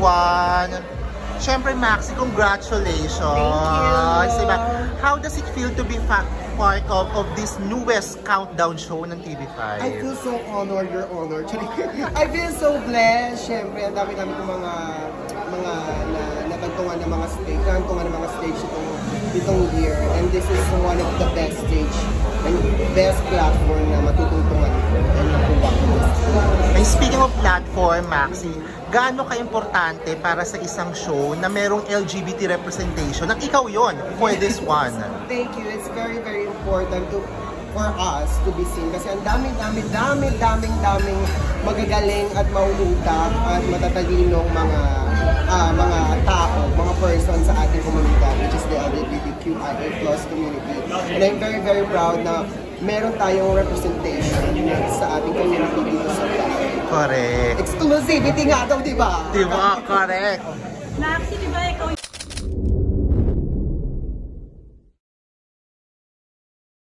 one. Siyempre, Maxi, congratulations. Thank you. Diba? How does it feel to be part of this newest countdown show ng TV5? I feel so honored, your honor. I feel so blessed. Siyempre, ang dami-dami kong mga natantungan ng mga stage itong year. And this is one of the best stage and best platform na matutungtungan ko and nakuha ko. And speaking of platform, Maxi, gaano ka-importante para sa isang show na merong LGBT representation? At ikaw yon for this one. Thank you. It's very, very important for us to be seen. Kasi ang daming magagaling at mahuhutak at matatalinong mga tao, mga person sa ating komunidad, which is the LGBTQIA+ community. And I'm very, very proud na meron tayong representation sa ating community dito sa Correct. Exclusivity nga daw, di ba? Di ba? Correct. Maxi, di ba ikaw